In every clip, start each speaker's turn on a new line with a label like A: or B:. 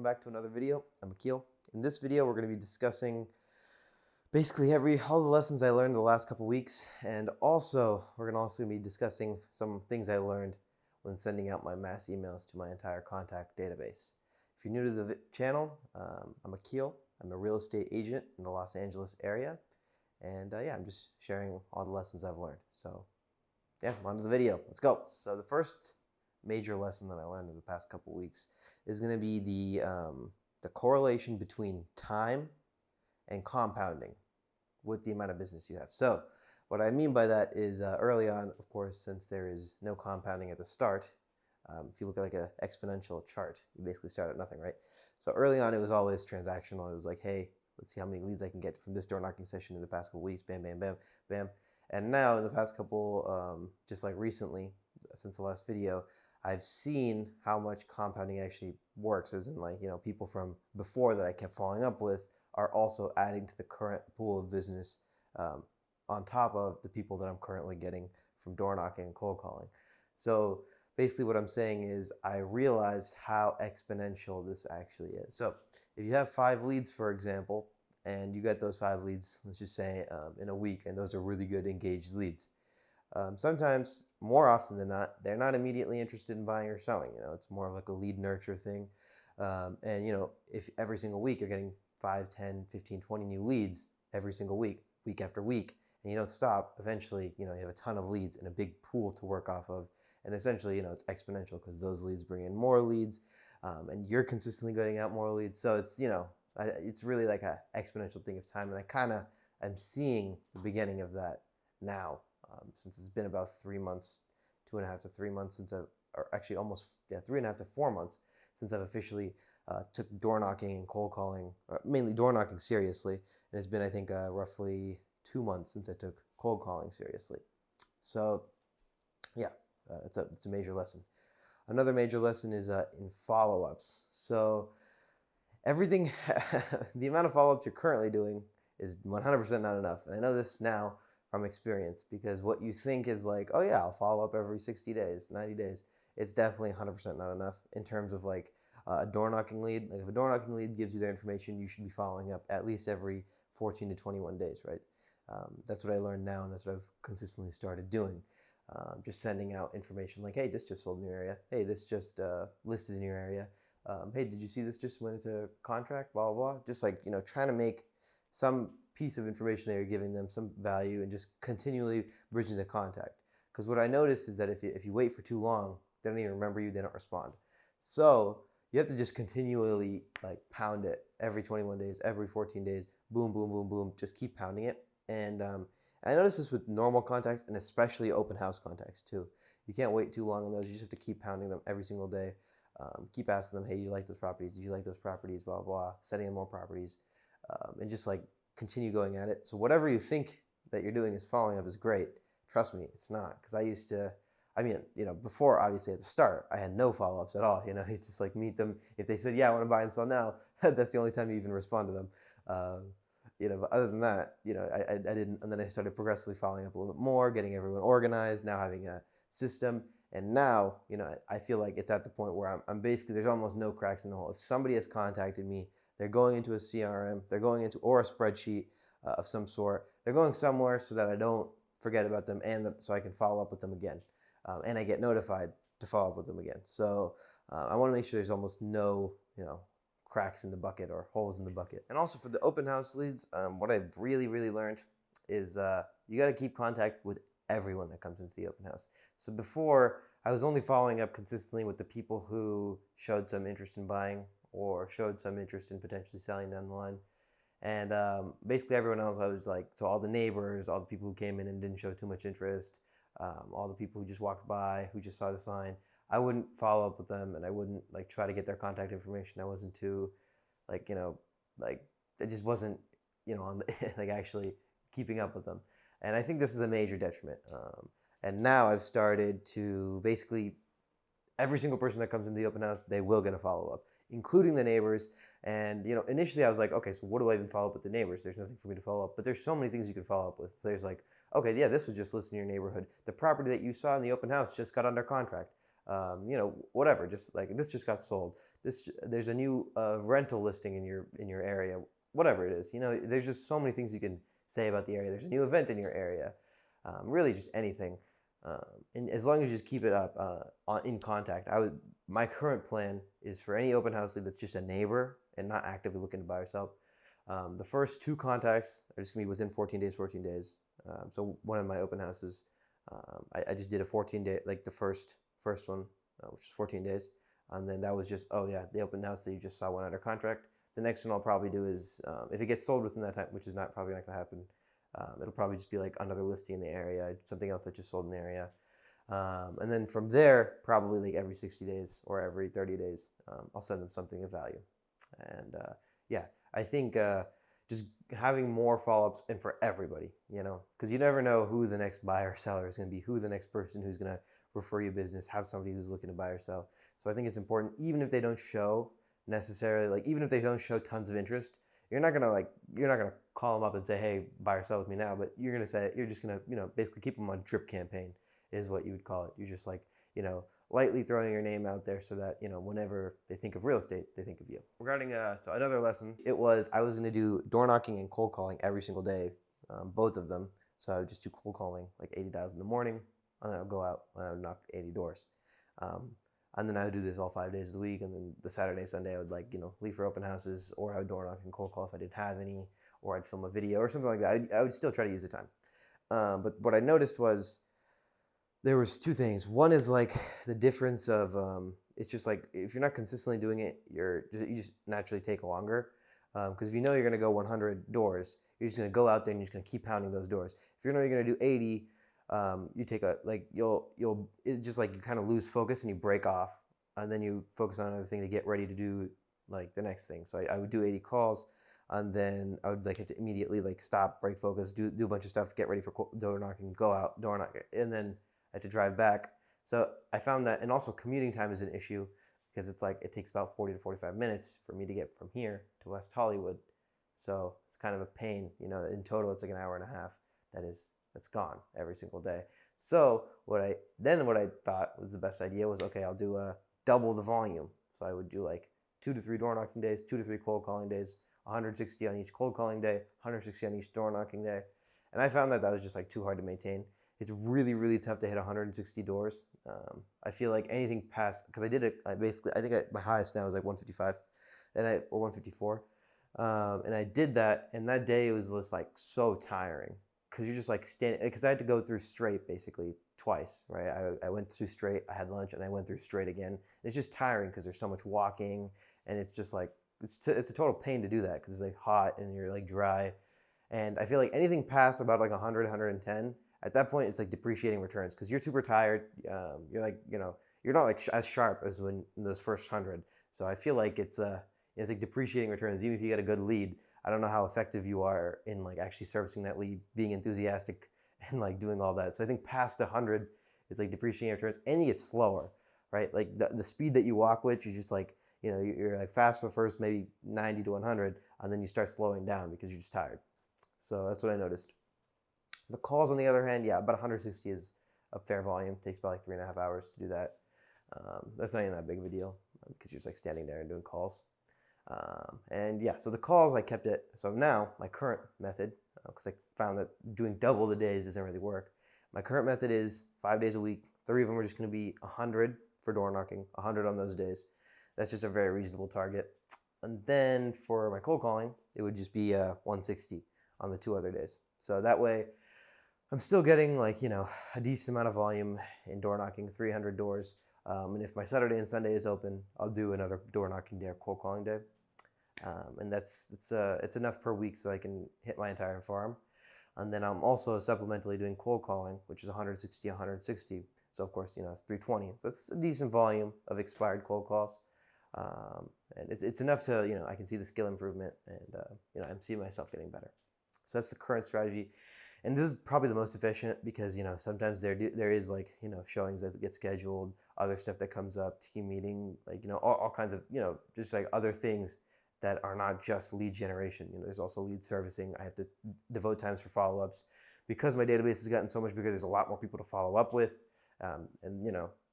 A: welcome back to another video. I'm Akhil. In this video, we're going to be discussing basically all the lessons I learned the last couple weeks, and also we're going to also be discussing some things I learned when sending out my mass emails to my entire contact database. If you're new to the channel, I'm Akhil. I'm a real estate agent in the Los Angeles area, and I'm just sharing all the lessons I've learned. So on to the video. Let's go. So the first major lesson that I learned in the past couple weeks is going to be the correlation between time and compounding with the amount of business you have. So what I mean by that is early on, of course, since there is no compounding at the start, if you look at like an exponential chart, you basically start at nothing, right? So early on, it was always transactional. It was like, hey, let's see how many leads I can get from this door knocking session in the past couple weeks, bam, bam, bam, bam. And now in the past couple, just like recently, since the last video, I've seen how much compounding actually works, as in people from before that I kept following up with are also adding to the current pool of business on top of the people that I'm currently getting from door knocking and cold calling. So basically what I'm saying is I realized how exponential this actually is. So if you have 5 leads, for example, and you get those 5 leads, let's just say in a week, and those are really good engaged leads. Sometimes, more often than not, they're not immediately interested in buying or selling. It's more of like a lead nurture thing. And if every single week you're getting 5, 10, 15, 20 new leads every single week, week after week, and you don't stop, eventually, you have a ton of leads and a big pool to work off of. And essentially, it's exponential because those leads bring in more leads, and you're consistently getting out more leads. So it's really like an exponential thing of time. And I'm seeing the beginning of that now. Since it's been about 3 months, 2.5 to 3 months since or actually almost 3.5 to 4 months since I've officially took door knocking and cold calling, mainly door knocking seriously. And it's been, I think, roughly 2 months since I took cold calling seriously. So it's a major lesson. Another major lesson is in follow-ups. So everything, the amount of follow-ups you're currently doing is 100% not enough. And I know this now from experience, because what you think is like, oh yeah, I'll follow up every 60 days, 90 days. It's definitely 100% not enough in terms of like a door knocking lead. Like if a door knocking lead gives you their information, you should be following up at least every 14 to 21 days, right? That's what I learned now, and that's what I've consistently started doing. Just sending out information like, hey, this just sold in your area. Hey, this just listed in your area. Hey, did you see this just went into contract? Blah, blah, blah. Just like, trying to make some piece of information that you're giving them some value and just continually bridging the contact. Because what I noticed is that if you wait for too long, they don't even remember you, they don't respond. So you have to just continually like pound it every 21 days, every 14 days, boom, boom, boom, boom, just keep pounding it. And I noticed this with normal contacts and especially open house contacts too. You can't wait too long on those. You just have to keep pounding them every single day. Keep asking them, hey, you like those properties? Did you like those properties? Blah, blah, blah. Setting in more properties. And just like continue going at it. So whatever you think that you're doing is following up is great. Trust me, it's not. Because I used to, before, obviously at the start, I had no follow-ups at all. You just like meet them. If they said, yeah, I want to buy and sell now, that's the only time you even respond to them. But other than that, I didn't. And then I started progressively following up a little bit more, getting everyone organized, now having a system. And now, I feel like it's at the point where I'm basically, there's almost no cracks in the hole. If somebody has contacted me, they're going into a CRM, they're going into, or a spreadsheet of some sort. They're going somewhere so that I don't forget about them and so I can follow up with them again. And I get notified to follow up with them again. So I want to make sure there's almost no, cracks in the bucket or holes in the bucket. And also for the open house leads, what I've really, really learned is you got to keep contact with everyone that comes into the open house. So before, I was only following up consistently with the people who showed some interest in buying or showed some interest in potentially selling down the line. And basically everyone else, I was like, so all the neighbors, all the people who came in and didn't show too much interest, all the people who just walked by, who just saw the sign, I wouldn't follow up with them, and I wouldn't like try to get their contact information. I wasn't too I just wasn't, on the, like actually keeping up with them. And I think this is a major detriment. And now I've started to basically, every single person that comes into the open house, they will get a follow-up, including the neighbors. And initially I was like, okay, so what do I even follow up with the neighbors? There's nothing for me to follow up. But there's so many things you can follow up with. There's like, okay, yeah, this was just listed in your neighborhood. The property that you saw in the open house just got under contract. Whatever, just like this just got sold. there's a new rental listing in your area, whatever it is. There's just so many things you can say about the area. There's a new event in your area, really just anything. And as long as you just keep it up in contact, my current plan is for any open house lead that's just a neighbor and not actively looking to buy or sell. The first 2 contacts are just gonna be within 14 days, 14 days. So one of my open houses, I just did a 14-day, like the first one, which is 14 days. And then that was just, oh yeah, the open house that you just saw went under contract. The next one I'll probably do is, if it gets sold within that time, which is probably not gonna happen, it'll probably just be like another listing in the area, something else that just sold in the area. And then from there, probably like every 60 days or every 30 days, I'll send them something of value. And yeah, I think just having more follow-ups and for everybody, because you never know who the next buyer or seller is going to be, who the next person who's going to refer you business, have somebody who's looking to buy or sell. So I think it's important, even if they don't show necessarily, like even if they don't show tons of interest, you're not gonna call them up and say, hey, buy or sell with me now, but you're just gonna basically keep them on drip campaign is what you would call it. You're just like, lightly throwing your name out there so that, whenever they think of real estate, they think of you. Regarding, so another lesson, I was going to do door knocking and cold calling every single day, both of them. So I would just do cold calling like 80 dials in the morning, and then I would go out and I would knock 80 doors. And then I would do this all 5 days of the week, and then the Saturday, Sunday, I would leave for open houses, or I would door knock and cold call if I didn't have any, or I'd film a video or something like that. I would still try to use the time. But what I noticed was, there was 2 things. One is like the difference of it's just like if you're not consistently doing it, you just naturally take longer. Because if you're going to go 100 doors, you're just going to go out there and you're just going to keep pounding those doors. If you're going to do 80, you take it's just like you kind of lose focus and you break off, and then you focus on another thing to get ready to do like the next thing. So I would do 80 calls, and then I would have to immediately stop, break focus, do a bunch of stuff, get ready for door knocking, go out, door knock, and then I had to drive back. So I found that, and also commuting time is an issue because it takes about 40 to 45 minutes for me to get from here to West Hollywood. So it's kind of a pain, in total it's like an hour and a half that's gone every single day. So what I thought was the best idea was, okay, I'll do double the volume. So I would do 2 to 3 door knocking days, 2 to 3 cold calling days, 160 on each cold calling day, 160 on each door knocking day. And I found that was just too hard to maintain. It's really, really tough to hit 160 doors. I feel like anything past, because I did it, I think my highest now is 155, or 154. And I did that, and that day it was just so tiring, because you're just standing, because I had to go through straight basically twice, right? I went through straight, I had lunch, and I went through straight again. And it's just tiring because there's so much walking, and it's just it's a total pain to do that because it's hot and you're dry. And I feel like anything past about 100, 110, at that point it's depreciating returns because you're super tired. You're you're not as sharp as when in those first 100. So I feel like it's depreciating returns. Even if you get a good lead, I don't know how effective you are in actually servicing that lead, being enthusiastic, and doing all that. So I think past 100, it's depreciating returns, and you get slower, right? The speed that you walk with, you just you're fast for first maybe 90 to 100, and then you start slowing down because you're just tired. So that's what I noticed. The calls, on the other hand, yeah, about 160 is a fair volume. It takes about 3.5 hours to do that. That's not even that big of a deal because you're just standing there and doing calls. And yeah, so the calls, I kept it. So now my current method, because I found that doing double the days doesn't really work. My current method is 5 days a week. 3 of them are just going to be 100 for door knocking, 100 on those days. That's just a very reasonable target. And then for my cold calling, it would just be 160 on the 2 other days. So that way, I'm still getting a decent amount of volume in door knocking, 300 doors. And if my Saturday and Sunday is open, I'll do another door knocking day or cold calling day. And it's enough per week so I can hit my entire farm. And then I'm also supplementally doing cold calling, which is 160, 160. So of course, it's 320. So it's a decent volume of expired cold calls. And it's enough to, I can see the skill improvement, and I'm seeing myself getting better. So that's the current strategy. And this is probably the most efficient because, sometimes there is showings that get scheduled, other stuff that comes up, team meeting, all kinds of, just other things that are not just lead generation. There's also lead servicing. I have to devote times for follow-ups because my database has gotten so much bigger. There's a lot more people to follow up with. And,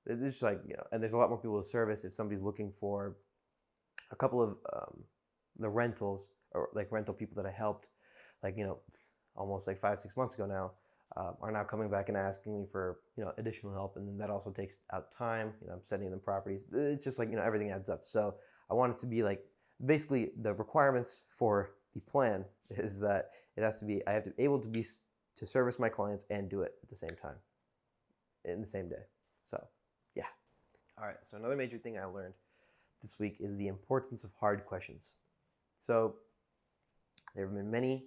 A: there's and there's a lot more people to service if somebody's looking for a couple of the rentals or like rental people that I helped, like almost like 5-6 months ago now, are now coming back and asking me for additional help, and then that also takes out time. I'm sending them properties. It's just like everything adds up. So I want it to be like basically the requirements for the plan is that it has to be I have to be able to service my clients and do it at the same time in the same day. So yeah. All right. So another major thing I learned this week is the importance of hard questions. So there have been many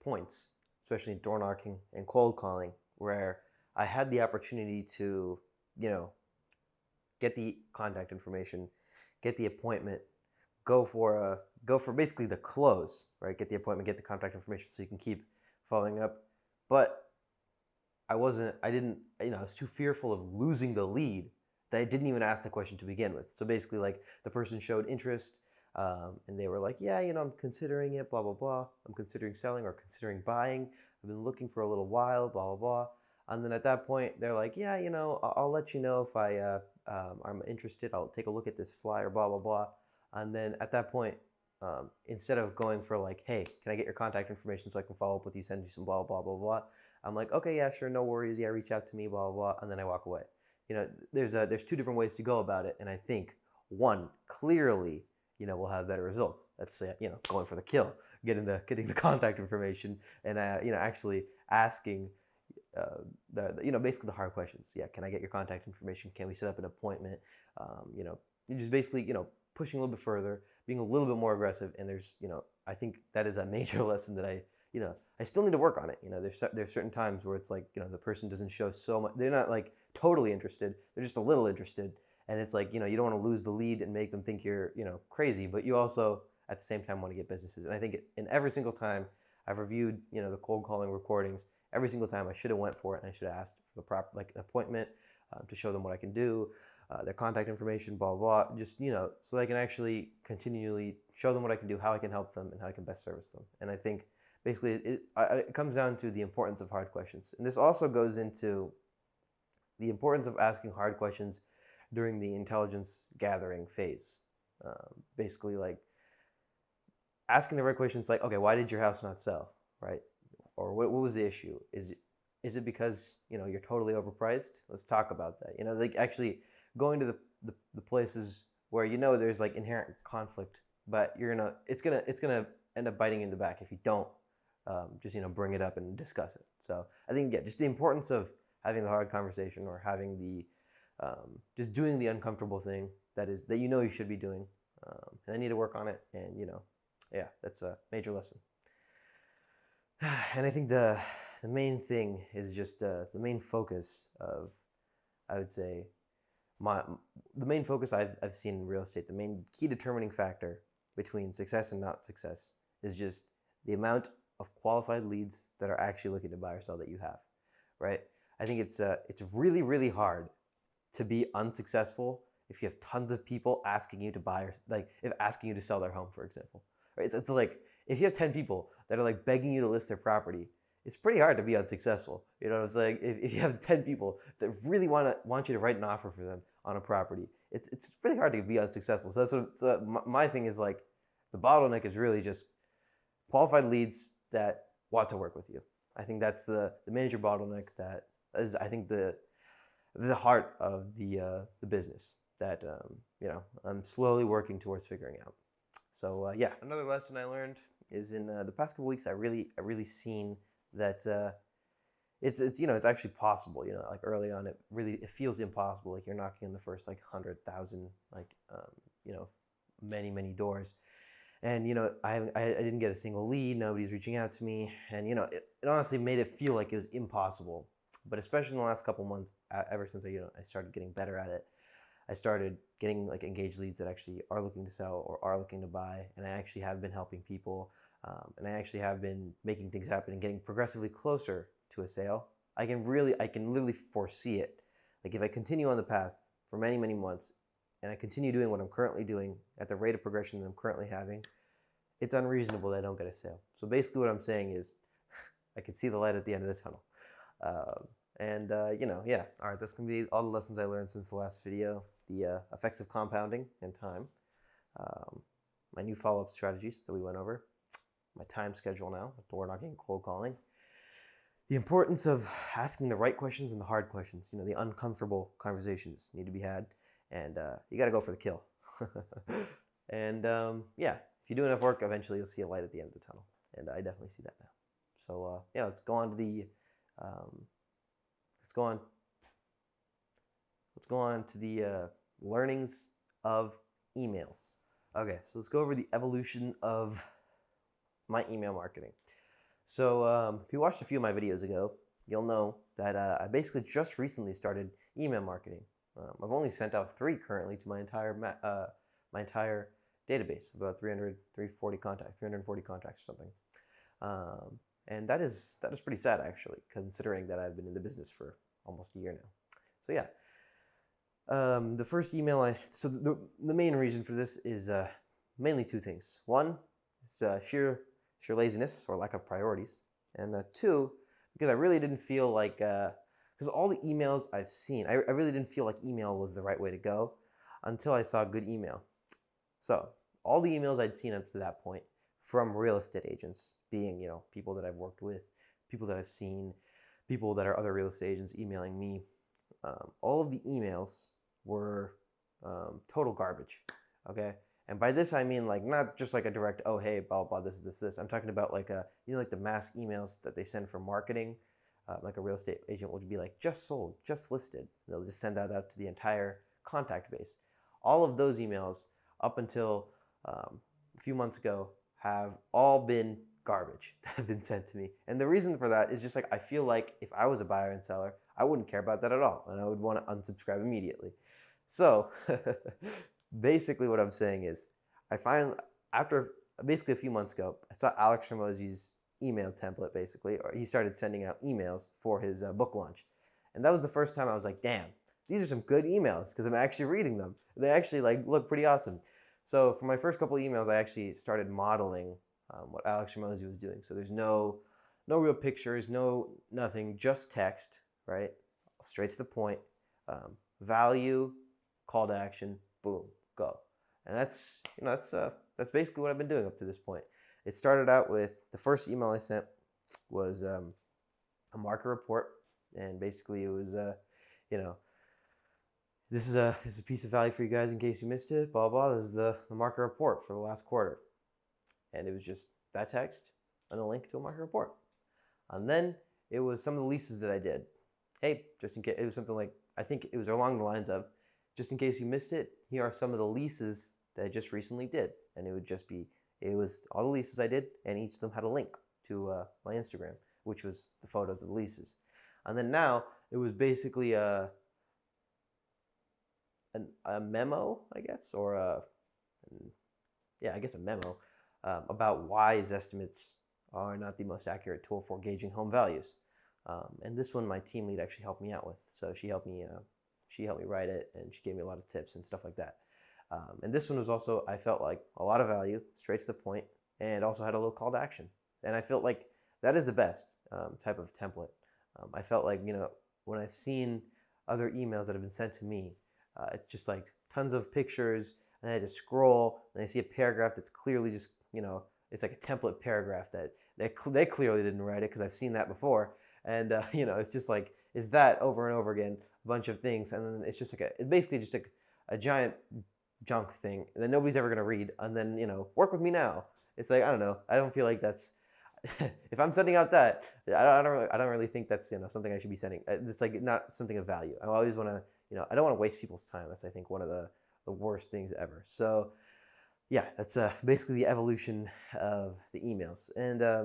A: points, especially door knocking and cold calling, where I had the opportunity to, get the contact information, get the appointment, go for basically the close, right? Get the appointment, get the contact information so you can keep following up. But I was too fearful of losing the lead that I didn't even ask the question to begin with. So basically, like, the person showed interest, and they were like, yeah, I'm considering it, blah, blah, blah. I'm considering selling or considering buying. I've been looking for a little while, blah, blah, blah. And then at that point, they're like, yeah, I'll let you know if I'm interested. I'll take a look at this flyer, blah, blah, blah. And then at that point, instead of going for like, hey, can I get your contact information so I can follow up with you, send you some blah, blah, blah, blah. I'm like, okay, yeah, sure, no worries. Yeah, reach out to me, blah, blah, blah. And then I walk away. There's two different ways to go about it. And I think one, clearly, we'll have better results. That's, going for the kill, getting the contact information and, actually asking basically the hard questions. Yeah, can I get your contact information? Can we set up an appointment? You're just basically, pushing a little bit further, being a little bit more aggressive. And there's, I think that is a major lesson that I still need to work on it. There's certain times where it's like, the person doesn't show so much. They're not like totally interested. They're just a little interested. And it's like, you don't want to lose the lead and make them think you're, crazy, but you also at the same time want to get businesses. And I think in every single time I've reviewed, the cold calling recordings, every single time I should have went for it and I should have asked for the proper, like, an appointment to show them what I can do, their contact information, blah, blah, blah, just, so they can actually continually show them what I can do, how I can help them, and how I can best service them. And I think basically it comes down to the importance of hard questions. And this also goes into the importance of asking hard questions during the intelligence gathering phase. Basically, like, asking the right questions, like, okay, why did your house not sell, right? Or what was the issue? Is it because you're totally overpriced? Let's talk about that. Like, actually going to the places where there's like inherent conflict, but it's gonna end up biting you in the back if you don't just bring it up and discuss it. So I think, yeah, just the importance of having the hard conversation, or having the just doing the uncomfortable thing that you should be doing, and I need to work on it. And yeah, that's a major lesson. And I think the main thing is just the main focus of, I would say, the main focus I've seen in real estate, the main key determining factor between success and not success is just the amount of qualified leads that are actually looking to buy or sell that you have, right? I think it's really, really hard to be unsuccessful if you have tons of people asking you to buy, or like if asking you to sell their home, for example, right? It's like if you have 10 people that are like begging you to list their property, it's pretty hard to be unsuccessful. It's like if you have 10 people that really want you to write an offer for them on a property, it's really hard to be unsuccessful. So that's what my thing is. Like, the bottleneck is really just qualified leads that want to work with you. I think that's the major bottleneck that is, I think, the heart of the business that I'm slowly working towards figuring out. So yeah, another lesson I learned is in the past couple weeks. I really seen that it's actually possible. Like, early on, it feels impossible. Like, you're knocking on the first like 100,000 like many doors, and I didn't get a single lead. Nobody's reaching out to me, and it honestly made it feel like it was impossible. But especially in the last couple months, ever since I started getting better at it, I started getting like engaged leads that actually are looking to sell or are looking to buy, and I actually have been helping people, and I actually have been making things happen and getting progressively closer to a sale. I can literally foresee it. Like, if I continue on the path for many months, and I continue doing what I'm currently doing at the rate of progression that I'm currently having, it's unreasonable that I don't get a sale. So basically what I'm saying is I can see the light at the end of the tunnel. Yeah. All right, that's going to be all the lessons I learned since the last video, the effects of compounding and time. my new follow-up strategies that we went over, my time schedule now, we're not getting cold calling, the importance of asking the right questions and the hard questions, the uncomfortable conversations need to be had, and you got to go for the kill. And yeah, if you do enough work, eventually you'll see a light at the end of the tunnel, and I definitely see that now. So yeah, let's go on to the learnings of emails. Okay, so let's go over the evolution of my email marketing. So if you watched a few of my videos ago, you'll know that I basically just recently started email marketing. I've only sent out 3 currently to my entire database, about 340 contacts or something. And that is pretty sad, actually, considering that I've been in the business for almost a year now. So yeah, the first email the main reason for this is mainly 2 things. One is sheer laziness or lack of priorities, and 2, because I really didn't feel like, because all the emails I've seen, I really didn't feel like email was the right way to go until I saw good email. So all the emails I'd seen up to that point from real estate agents, being people that I've worked with, people that I've seen, people that are other real estate agents emailing me, all of the emails were total garbage. Okay. And by this I mean like not just like a direct, oh hey, blah blah, this is this. I'm talking about like like the mass emails that they send for marketing. Like a real estate agent would be like, just sold, just listed. And they'll just send that out to the entire contact base. All of those emails up until a few months ago have all been garbage that have been sent to me. And the reason for that is just like, I feel like if I was a buyer and seller, I wouldn't care about that at all, and I would want to unsubscribe immediately. So basically what I'm saying is, I find after basically a few months ago, I saw Alex Ramos's email template, basically, or he started sending out emails for his book launch. And that was the first time I was like, damn, these are some good emails, because I'm actually reading them. They actually like look pretty awesome. So for my first couple of emails, I actually started modeling what Alex Ramosi was doing. So there's no real pictures, nothing, just text, right? Straight to the point, value, call to action, boom, go. And that's basically what I've been doing up to this point. It started out with, the first email I sent was a market report, and basically it was this is a piece of value for you guys in case you missed it, blah blah. This is the market report for the last quarter, and it was just that text and a link to a market report. And then it was some of the leases that I did. Hey, just in case, it was something like, I think it was along the lines of, just in case you missed it, here are some of the leases that I just recently did. And it would just be, it was all the leases I did, and each of them had a link to my Instagram, which was the photos of the leases. And then now it was basically a memo, I guess, or a memo about why Zestimates are not the most accurate tool for gauging home values. And this one my team lead actually helped me out with. So she helped me write it, and she gave me a lot of tips and stuff like that. And this one was also, I felt like, a lot of value, straight to the point, and also had a little call to action. And I felt like that is the best type of template. I felt like, when I've seen other emails that have been sent to me, it's just like tons of pictures, and I had to scroll, and I see a paragraph that's clearly just, it's like a template paragraph that they clearly didn't write it, because I've seen that before. And, it's just like, it's that over and over again, a bunch of things. And then it's just like it's basically just a giant junk thing that nobody's ever going to read. And then, work with me now. It's like, I don't know. I don't feel like that's, if I'm sending out that, I don't really think that's, something I should be sending. It's like not something of value. I always want to, I don't want to waste people's time. That's, I think, one of the worst things ever. So yeah, that's basically the evolution of the emails. And I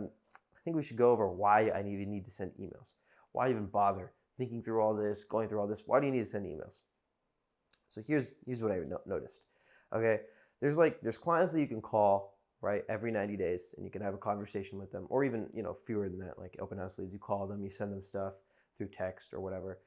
A: think we should go over why I even need to send emails. Why even bother thinking through all this, going through all this? Why do you need to send emails? So here's what I noticed. Okay, there's clients that you can call, right, every 90 days, and you can have a conversation with them, or even fewer than that, like open house leads. You call them, you send them stuff through text or whatever.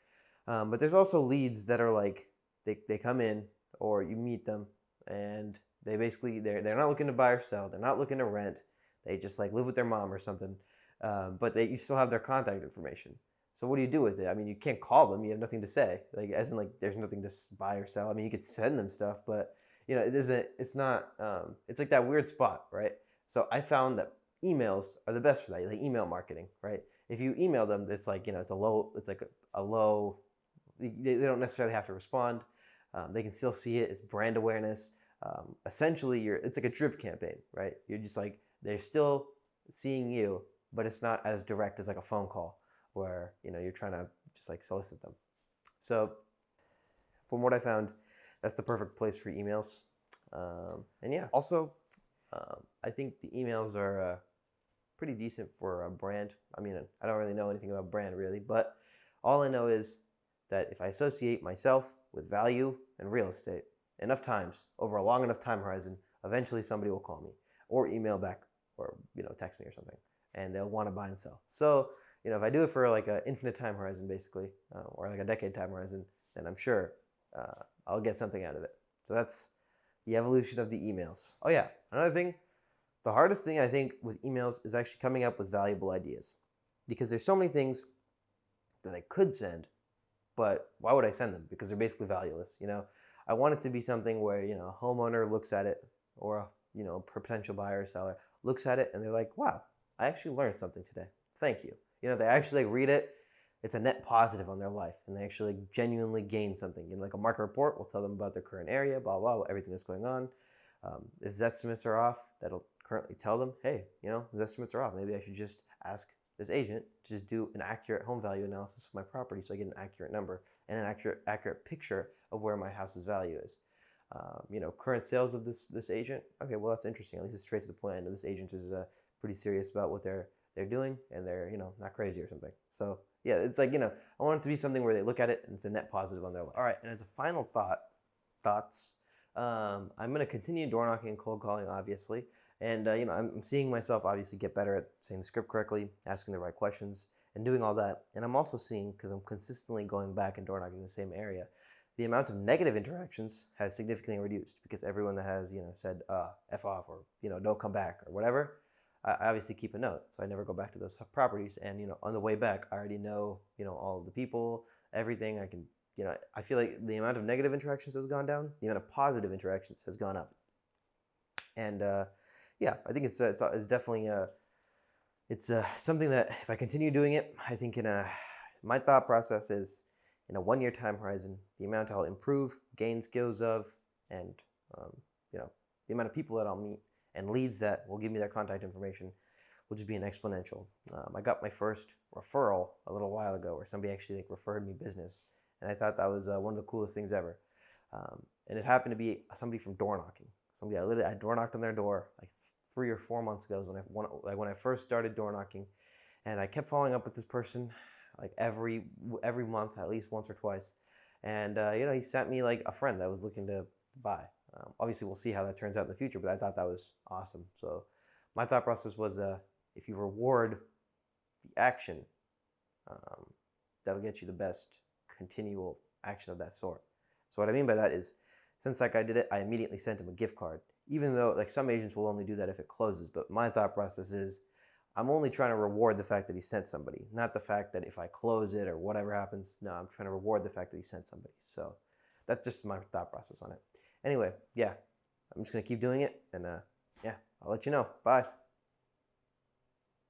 A: But there's also leads that are like they come in, or you meet them, and they basically they're not looking to buy or sell. They're not looking to rent. They just like live with their mom or something. But you still have their contact information. So what do you do with it? I mean, you can't call them. You have nothing to say. Like, as in, like, there's nothing to buy or sell. I mean, you could send them stuff, but it isn't. It's not. It's like that weird spot, right? So I found that emails are the best for that, like email marketing, right? If you email them, it's like it's a low. It's like a low. They don't necessarily have to respond. They can still see it. It's brand awareness. Essentially, it's like a drip campaign, right? You're just like they're still seeing you, but it's not as direct as like a phone call where you're trying to just like solicit them. So from what I found, that's the perfect place for emails. And yeah, also, I think the emails are pretty decent for a brand. I mean, I don't really know anything about brand really, but all I know is that if I associate myself with value and real estate enough times over a long enough time horizon, eventually somebody will call me or email back or text me or something, and they'll want to buy and sell. So if I do it for like an infinite time horizon, basically, or like a decade time horizon, then I'm sure I'll get something out of it. So that's the evolution of the emails. Oh yeah, another thing, the hardest thing I think with emails is actually coming up with valuable ideas, because there's so many things that I could send, but why would I send them? Because they're basically valueless. I want it to be something where a homeowner looks at it, or a potential buyer or seller looks at it and they're like, wow, I actually learned something today. Thank you. They actually read it. It's a net positive on their life, and they actually genuinely gain something. Like a market report will tell them about their current area, blah blah, everything that's going on. If estimates are off, that'll currently tell them, hey, his estimates are off. Maybe I should just ask this agent to just do an accurate home value analysis of my property, so I get an accurate number and an accurate picture of where my house's value is. Current sales of this agent. Okay, well that's interesting. At least it's straight to the point. And this agent is pretty serious about what they're doing, and they're not crazy or something. So yeah, it's like I want it to be something where they look at it and it's a net positive on their life. All right, and as a final thoughts, I'm going to continue door knocking and cold calling, obviously. And I'm seeing myself obviously get better at saying the script correctly, asking the right questions, and doing all that. And I'm also seeing, because I'm consistently going back and door knocking the same area, the amount of negative interactions has significantly reduced, because everyone that has said F off, or don't come back or whatever, I obviously keep a note, so I never go back to those properties. And on the way back, I already know all of the people, everything. I can I feel like the amount of negative interactions has gone down, the amount of positive interactions has gone up. And yeah, I think it's definitely it's something that if I continue doing it, I think my thought process is in a 1-year time horizon, the amount I'll improve, gain skills of, and the amount of people that I'll meet and leads that will give me their contact information will just be an exponential. I got my first referral a little while ago, where somebody actually referred me business, and I thought that was one of the coolest things ever. And it happened to be somebody from door knocking. Somebody I door knocked on their door like 3 or 4 months ago, when I first started door knocking, and I kept following up with this person like every month, at least once or twice. And he sent me like a friend that was looking to buy. Obviously, we'll see how that turns out in the future, but I thought that was awesome. So my thought process was, if you reward the action, that'll get you the best continual action of that sort. So what I mean by that is, since that guy did it, I immediately sent him a gift card, even though some agents will only do that if it closes. But my thought process is, I'm only trying to reward the fact that he sent somebody, not the fact that if I close it or whatever happens. No, I'm trying to reward the fact that he sent somebody. So that's just my thought process on it. Anyway, yeah, I'm just going to keep doing it, and yeah, I'll let you know. Bye.